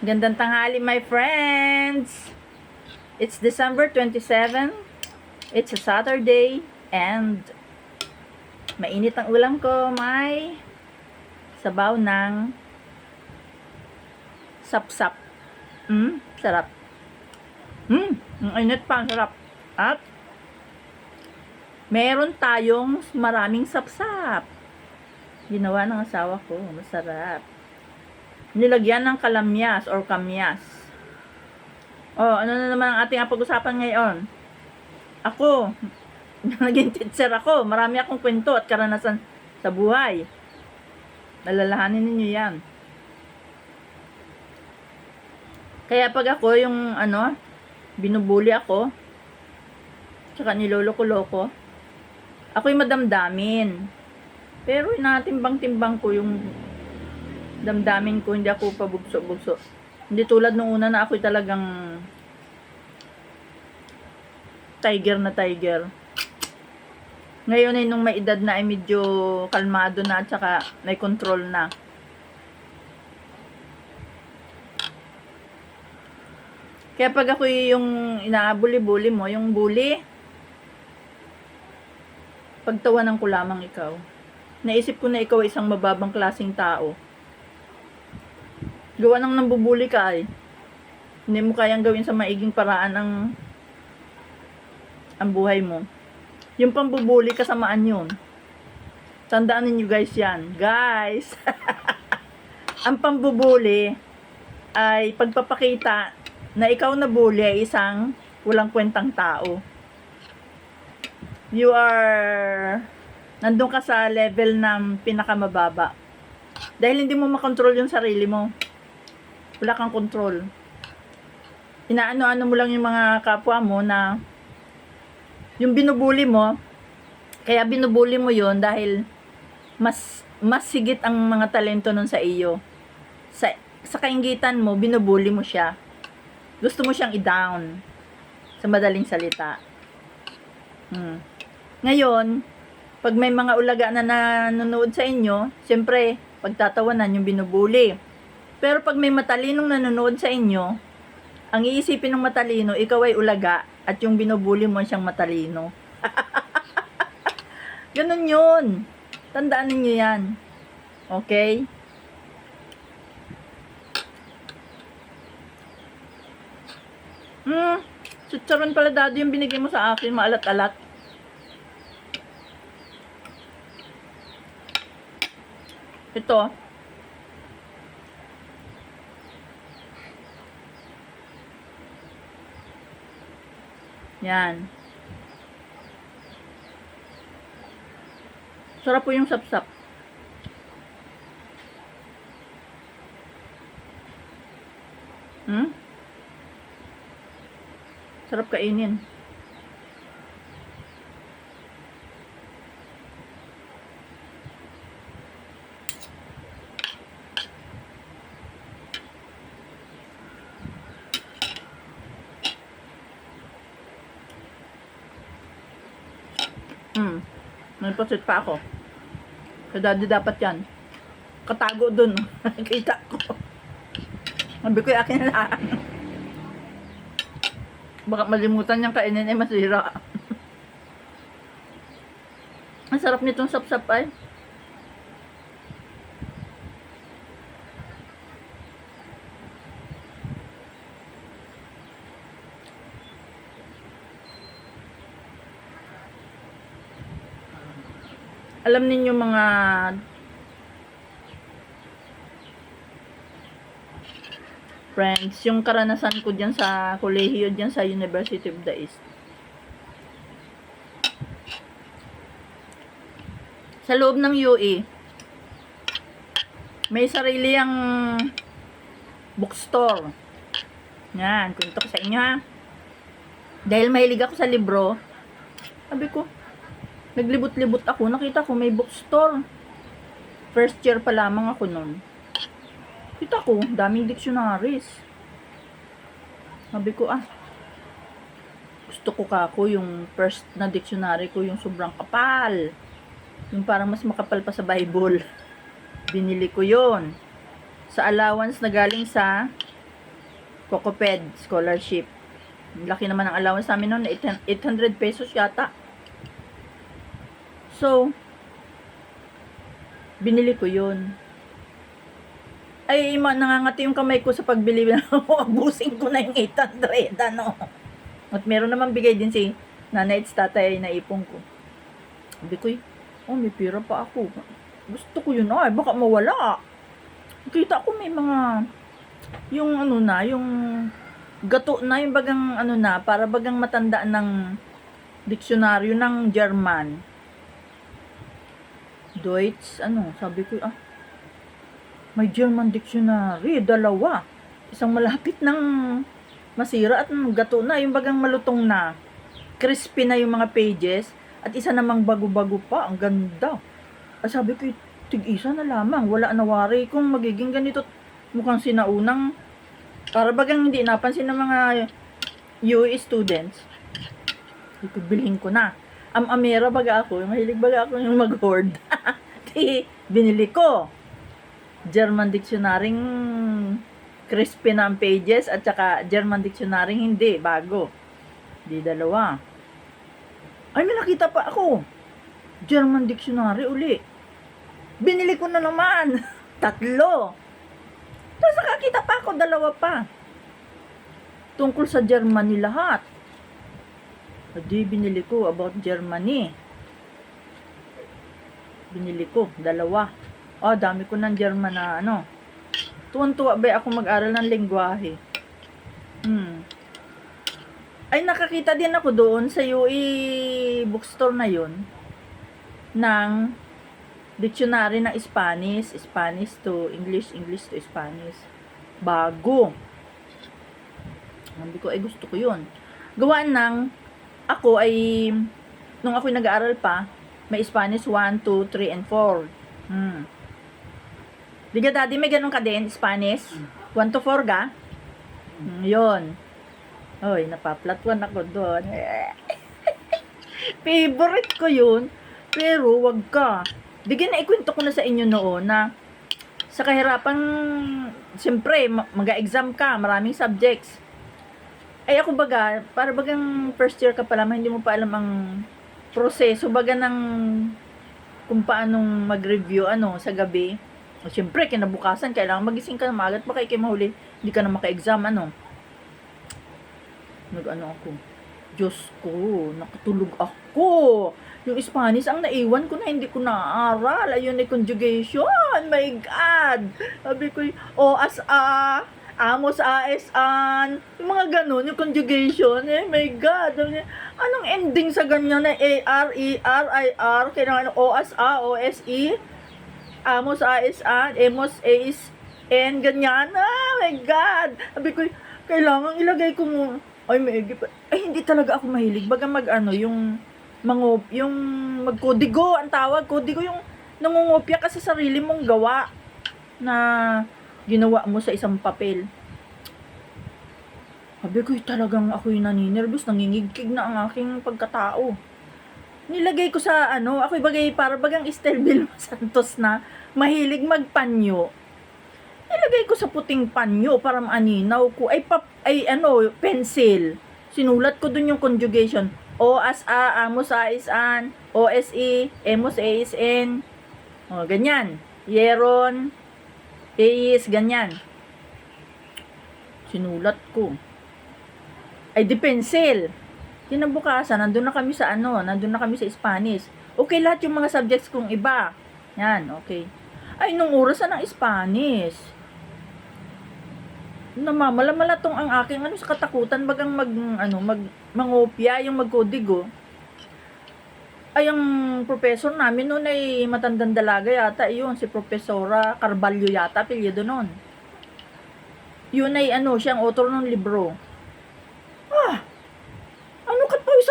Gandang tanghali, my friends! It's December 27. It's a Saturday. And mainit ang ulam ko. May sabaw ng sapsap. Sarap. Ang init pa. Sarap. At meron tayong maraming sapsap. Ginawa ng asawa ko. Masarap. Nilagyan ng kalamyas or kamyas. Ano na naman ang ating pag-usapan ngayon? Ako, naging teacher ako. Marami akong kwento at karanasan sa buhay. Nalalahanin ninyo yan. Kaya pag ako yung binubuli ako, tsaka niloloko-loko, ako yung madamdamin. Pero inatimbang-timbang ko yung damdamin ko, hindi ako pabugso-bugso. Hindi tulad nung una na ako talagang tiger na tiger. Ngayon ay nung may edad na ay medyo kalmado na at saka may control na. Kaya pag ako yung inaabuli-buli mo, yung bully, pagtawanan ko lamang ikaw. Naisip ko na ikaw ay isang mababang klaseng tao. Gawa nang nambubuli ka ay. Hindi mo kayang gawin sa maiging paraan ang buhay mo. Yung pambubuli, kasamaan yun. Tandaan ninyo guys yan. Guys! Ang pambubuli ay pagpapakita na ikaw na bully ay isang walang kwentang tao. You are nandun ka sa level ng pinakamababa. Dahil hindi mo makontrol yung sarili mo. Wala kang control. Inaano-ano mo lang yung mga kapwa mo na yung binubuli mo, kaya binubuli mo yon dahil mas sigit ang mga talento nun sa iyo. Sa kaingitan mo, binubuli mo siya. Gusto mo siyang i-down. Sa madaling salita. Ngayon, pag may mga ulaga na nanonood sa inyo, siyempre, pagtatawanan yung binubuli. Pero pag may matalinong nanonood sa inyo, ang iisipin ng matalino, ikaw ay ulaga at yung binubuli mo siyang matalino. Ganun yun. Tandaan ninyo yan. Okay? Chicharon pala daddy yung binigay mo sa akin, maalat-alat. Ito. Yan. Sarap po yung sapsap. Sarap kainin. May pasit pa ako. Kaya daddy dapat yan. Katago dun. Kita ko. Sabi ko yung akin na. Baka malimutan niyang kainin ay masira. Ang sarap nitong sapsap ay. Alam ninyo mga friends, yung karanasan ko dyan sa kolehiyo, dyan sa University of the East. Sa loob ng UE, may sarili ang bookstore. Yan, kwento ko sa inyo ha. Dahil mahilig ako sa libro, sabi ko, naglibot-libot ako, nakita ko may bookstore. First year pa lamang ako nun. Kita ko, daming dictionaries. Sabi ko, gusto ko kako yung first na dictionary ko, yung sobrang kapal. Yung parang mas makapal pa sa Bible. Binili ko yon sa allowance na galing sa COCOPED scholarship. Laki naman ang allowance namin noon, 800 pesos yata. So, binili ko yun. Ay, nangangati yung kamay ko sa pagbili. Abusin ko na yung 800, ano. At meron naman bigay din si nanay at tatay na ipong ko. Sabi ko, may pira pa ako. Gusto ko yun, baka mawala. Kita ko may mga, yung gato na, yung bagang para bagang matanda ng diksyonaryo ng German. Deutsch, sabi ko, may German dictionary, 2. Isang malapit ng masira at gato na, yung bagang malutong na. Crispy na yung mga pages, at isa namang bago-bago pa, ang ganda. Sabi ko, tig-isa na lamang, wala na wari kung magiging ganito. Mukhang sinaunang, para bagang hindi napansin ng mga UE students. Bilhin ko na. Amera baga ako, mahilig baga ako yung mag-hoard. Binili ko. German dictionary crispy na ang pages at saka German dictionary hindi, bago. Di 2. Ay, may nakita pa ako. German dictionary uli. Binili ko na naman. 3. Tapos nakakita pa ako, 2 pa. Tungkol sa Germany lahat. Di binili ko about Germany. Binili ko 2. Dami ko ng German na Tuwan-tuwa ba ako mag-aral ng lengguwahe. Ay, nakakita din ako doon sa UE bookstore na yun ng dictionary ng Spanish, Spanish to English, English to Spanish. Bago. Sabi ko, gusto ko yun. Gawaan ng ako ay, nung ako'y nag-aaral pa, may Spanish 1, 2, 3, and 4. Di ka, daddy, may ganun ka din, Spanish? 1 to 4 ka? Yun. Oy, napaplatwan ako doon. Favorite ko yun. Pero, wag ka. Bigyan na ikwento ko na sa inyo noon na sa kahirapang, siyempre, mag-exam ka, maraming subjects. Ay ako baga, para bagang first year ka pa lang, hindi mo pa alam ang proseso baga ng kung paanong mag-review sa gabi. O syempre, kinabukasan, kailangan magising ka na maagat, baka ikay mahuli, hindi ka na maka-exam, ako. Diyos ko, nakatulog ako. Yung Spanish, ang naiwan ko na, hindi ko naaral. Ayun ay conjugation, my God. Sabi ko, as a, amos, as, an, yung mga ganun, yung conjugation, my God. Anong ending sa ganyan na A-R, E-R, I-R, kailangan O-as, A, O-S-E, amos, as, an, emos, as, N, ganyan, my God. Sabi ko, kailangan ilagay ko mo, hindi talaga ako mahilig, baga yung magkodigo, ang tawag, kodigo, yung nangungopya ka sa sarili mong gawa, na, ginawa mo sa isang papel. Sabi ko, talagang ako'y naninervous, nangingigkig na ang aking pagkatao. Nilagay ko sa ako'y bagay para bagang Estel Vilma Santos na mahilig magpanyo. Nilagay ko sa puting panyo para maaninaw ko. Pencil. Sinulat ko dun yung conjugation. O as a, amos a is an, o s e, emos a is n. Ganyan. Yeron, is, ganyan. Sinulat ko. Di pencil. Kinabukasan, nandun na kami sa Spanish. Okay, lahat yung mga subjects kong iba. Yan, okay. Nung oras ng Spanish. Namamalamala tong ang aking sa katakutan bagang mangopya, yung magkodigo. Ang professor namin noon ay matandang dalaga yata, yun, si Profesora Carvalho yata, apelyido noon. Yun ay siyang author ng libro.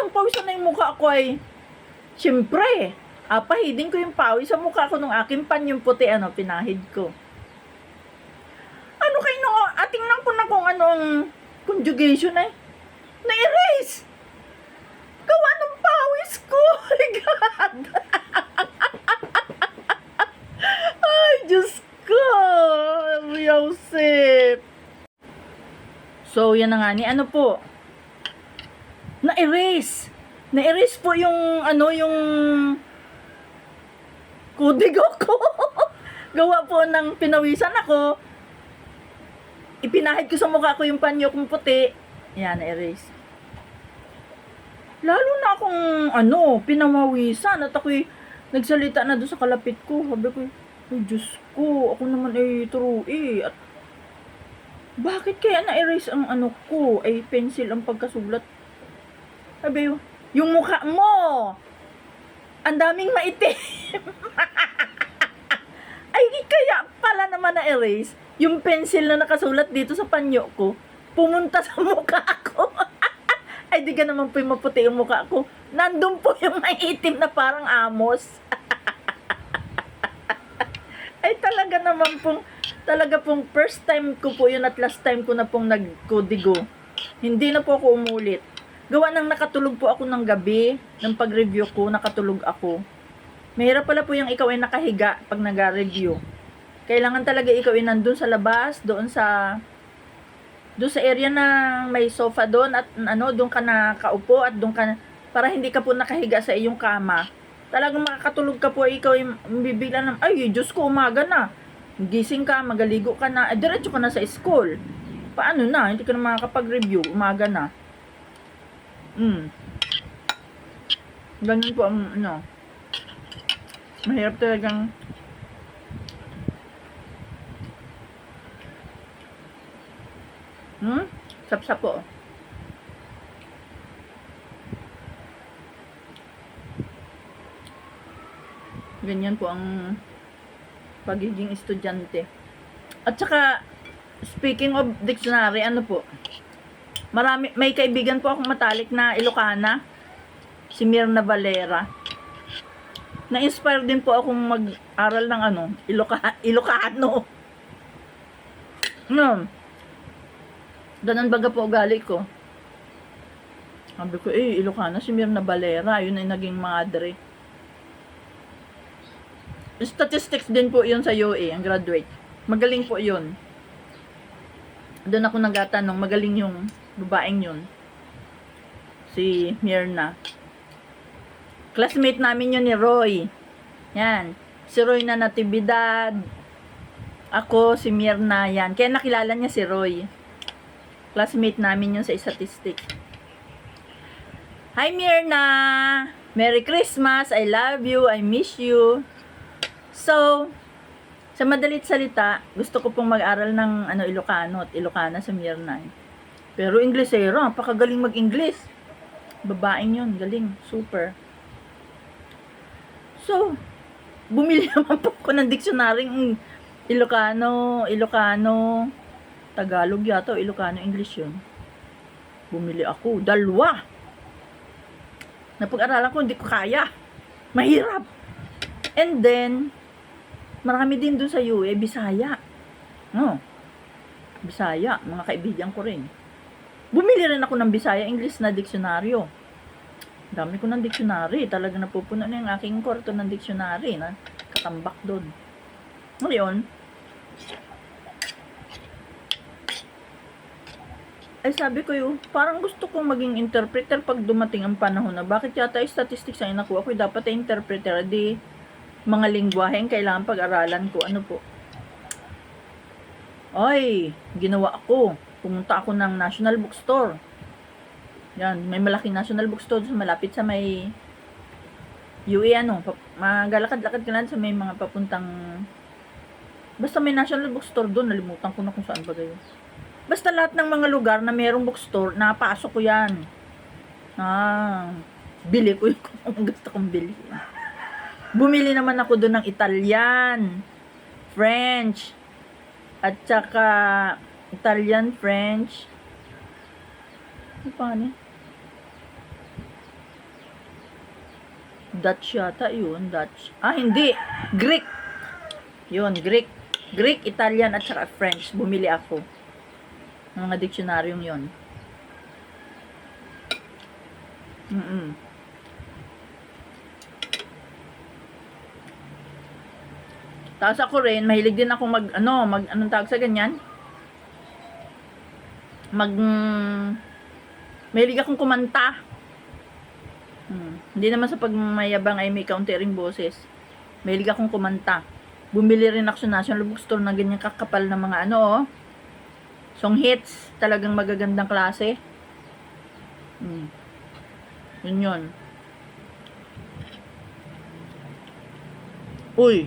Pawisan na yung mukha ko ay, siyempre, pahidin ko yung pawis sa mukha ko nung aking panyong puti, pinahid ko. Tingnan ko na kung anong conjugation na-erase. Gawa ng pawis ko. My God. Ay, Diyos ko. Joseph. So, yan na nga ni ano po. Na-erase. Na-erase po yung ano, yung kudigo ko. Gawa po ng pinawisan ako. Ipinahid ko sa mukha ko yung panyo kong puti. Yan, na-erase. Lalo na akong ano, pinamawisan at ako'y nagsalita na doon sa kalapit ko. Sabi ko, ay Diyos ko, ako naman ay true At bakit kaya na-erase ang ano ko? Ay pencil ang pagkasulat. Sabi yung mukha mo, ang daming maitim. Ay kaya pala naman na-erase yung pencil na nakasulat dito sa panyo ko. Pumunta sa mukha ko. Ay di ka naman po yung maputi yung mukha ko. Nandun po yung maitim na parang amos. Ay talaga pong first time ko po yun at last time ko na pong nagkodigo. Hindi na po ako umulit. Gawa nang nakatulog po ako ng gabi, ng pag-review ko, nakatulog ako. Mahirap pala po yung ikaw ay nakahiga pag nag-review. Kailangan talaga ikaw ay nandun sa labas, doon sa area na may sofa doon at ano, doon ka nakaupo at doon ka, para hindi ka po nakahiga sa iyong kama. Talagang makakatulog ka po, ikaw ay bibigla ng, ay Diyos ko, umaga na. Gising ka, magaligo ka na, diretso ka na sa school. Paano na? Hindi ka na makakapag-review, umaga na. Ganyan po ang ano. Mahirap talagang sapsap po. Ganyan po ang pagiging estudyante. At saka, speaking of dictionary, ano po, may kaibigan po akong matalik na Ilocana, si Mirna Valera. Na-inspire din po akong mag-aral ng ano, Ilocano. Ganun baga po ugali ko. Sabi ko, Ilocana, si Mirna Valera, yun ay naging madre. Statistics din po yun sa UA, ang graduate. Magaling po yun. Doon ako nagtatanong, magaling yung babaeng yun. Si Mirna. Classmate namin yun ni Roy. Yan. Si Roy na Natividad. Ako, si Mirna, yan. Kaya nakilala niya si Roy. Classmate namin yun sa statistics. Hi Mirna! Merry Christmas! I love you! I miss you! So, sa madalit salita, gusto ko pong mag-aral ng Ilocano at Ilocana sa Mirna. Pero Inglesero, napakagaling mag-Ingles. Babaeng yun, galing, super. So, bumili naman po ko ng dictionary Ilocano, Tagalog yata, Ilocano, English yun. Bumili ako, 2. Napag-aralan ko, hindi ko kaya. Mahirap. And then, marami din doon sa UA, Bisaya. Bisaya, mga kaibigan ko rin. Bumili rin ako ng Bisaya English na diksyonaryo. Dami ko ng dictionary. Talaga napupuno na yung aking kwarto ng dictionary na katambak doon. Ngayon, ay sabi ko parang gusto kong maging interpreter pag dumating ang panahon na bakit yata yung statistics ay nakuha ko, dapat ay interpreter, di mga lingwaheng kailangan pag-aralan ko. Ano po? Ay, ginawa ako. Pumunta ako ng National Bookstore. Yan, may malaking National Bookstore malapit sa may UA, magalakad-lakad ka lang sa may mga papuntang, basta may National Bookstore doon, nalimutan ko na kung saan ba gayon. Basta lahat ng mga lugar na mayroong bookstore, napasok ko yan. Bili ko yung gusto kong bili. Bumili naman ako doon ng Italian, French, at saka Italian, French, ano pa ni? Dutch yata yun, Dutch. Hindi. Greek. Yun, Greek. Greek, Italian, at saka French. Bumili ako. Ng mga dictionaryong yun. Tapos ako rin, mahilig din ako anong tawag sa ganyan? mahilig akong kumanta. Hindi naman sa pagmayabang ay may kaunti ring boses. Mahilig akong kumanta. Bumili rin ako sa National Bookstore na ganyan kakapal na mga song hits. Talagang magagandang klase. Yun. Uy.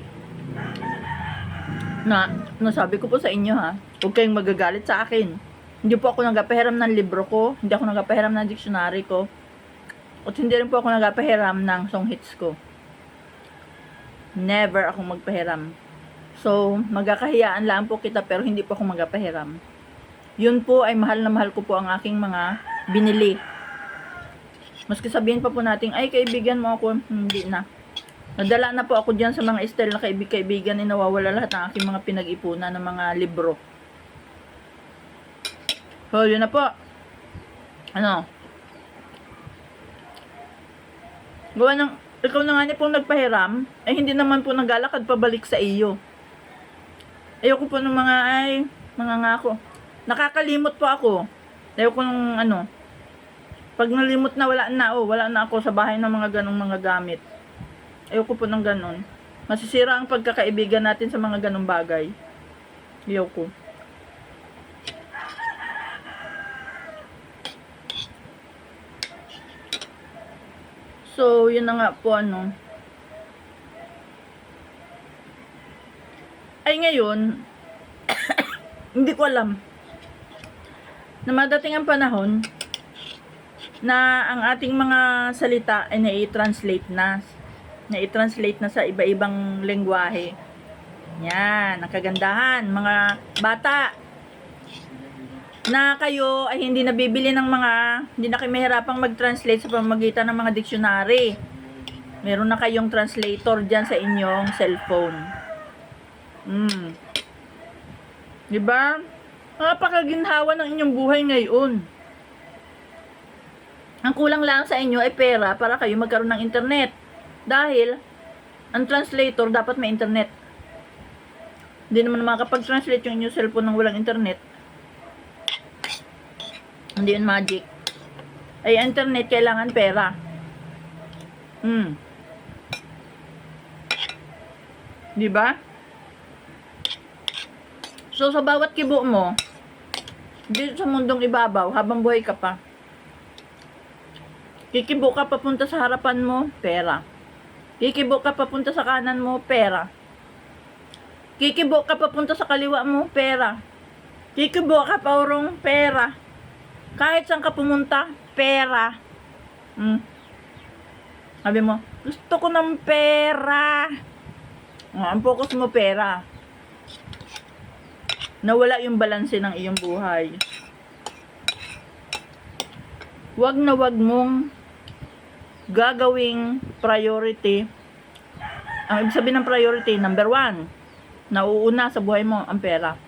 Nasabi ko po sa inyo ha. Huwag kayong magagalit sa akin. Hindi po ako nagapahiram ng libro ko. Hindi ako nagapahiram ng dictionary ko. At hindi rin po ako nagapahiram ng song hits ko. Never akong magpahiram. So, magkakahiyaan lang po kita pero hindi po ako magapahiram. Yun po ay mahal na mahal ko po ang aking mga binili. Maski sabihin pa po natin, ay kaibigan mo ako, hindi na. Nadala na po ako dyan sa mga style na kaibigan na nawawala lahat ng aking mga pinag-ipunan ng mga libro. So, yun na po. Gawa ng, ikaw na nga niya pong nagpahiram, ay hindi naman po naglalakad pabalik sa iyo. Ayoko po ng mga ngako. Nakakalimot po ako. Ayoko ng pag nalimot na wala na ako sa bahay ng mga ganong mga gamit. Ayoko po ng ganon. Masisira ang pagkakaibigan natin sa mga ganong bagay. Ayoko. So, yun na nga po Ay ngayon, hindi ko alam na madating ang panahon na ang ating mga salita ay na-i-translate na sa iba-ibang lengguwahe. Yan, ang kagandahan, mga bata na kayo ay hindi nabibili ng hindi na kayo mahirapang mag-translate sa pamamagitan ng mga dictionary. Meron na kayong translator dyan sa inyong cellphone. Diba? Napakaginhawa ng inyong buhay ngayon. Ang kulang lang sa inyo ay pera para kayo magkaroon ng internet. Dahil, ang translator dapat may internet. Hindi naman makakapag-translate yung inyong cellphone ng walang internet. Hindi yun magic. Ay, internet kailangan pera. Diba? So, sa bawat kibo mo, dito sa mundong ibabaw, habang buhay ka pa, kikibo ka papunta sa harapan mo, pera. Kikibo ka papunta sa kanan mo, pera. Kikibo ka papunta sa kaliwa mo, pera. Kikibo ka paurong, pera. Kahit saan ka pumunta, pera. Sabi mo, gusto ko ng pera. Ang focus mo, pera. Nawala yung balanse ng iyong buhay. Wag na wag mong gagawing priority. Ang ibig sabihin ng priority, number 1, nauuna sa buhay mo ang pera.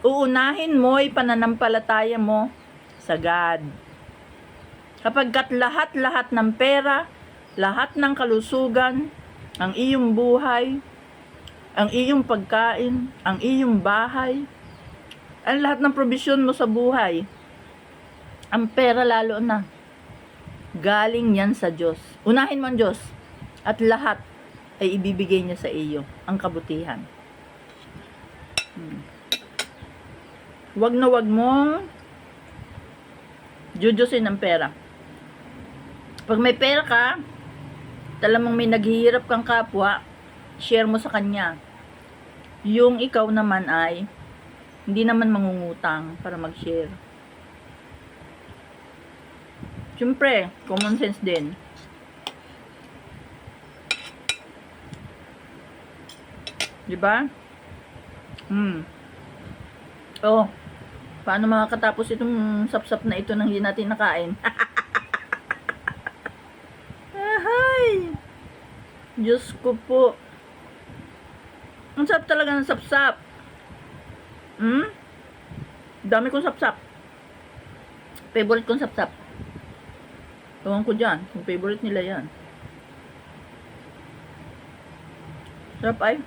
Uunahin mo ay pananampalataya mo sa God. Kapagkat lahat-lahat ng pera, lahat ng kalusugan, ang iyong buhay, ang iyong pagkain, ang iyong bahay, ang lahat ng provision mo sa buhay, ang pera lalo na, galing yan sa Diyos. Unahin mo ang Diyos at lahat ay ibibigay niya sa iyo, ang kabutihan. Wag na wag mong jujusin ang pera. Pag may pera ka, talamang may naghihirap kang kapwa, share mo sa kanya. Yung ikaw naman ay hindi naman mangungutang para mag-share. Siyempre, common sense din. Diba? Oh, paano makakatapos itong sapsap na ito nang hindi natin nakain? Ahay! Diyos ko po. Ang sarap talaga ng sapsap. Dami kong sapsap. Favorite kong sapsap. Ewan ko dyan, kung favorite nila yan. Sarap ay.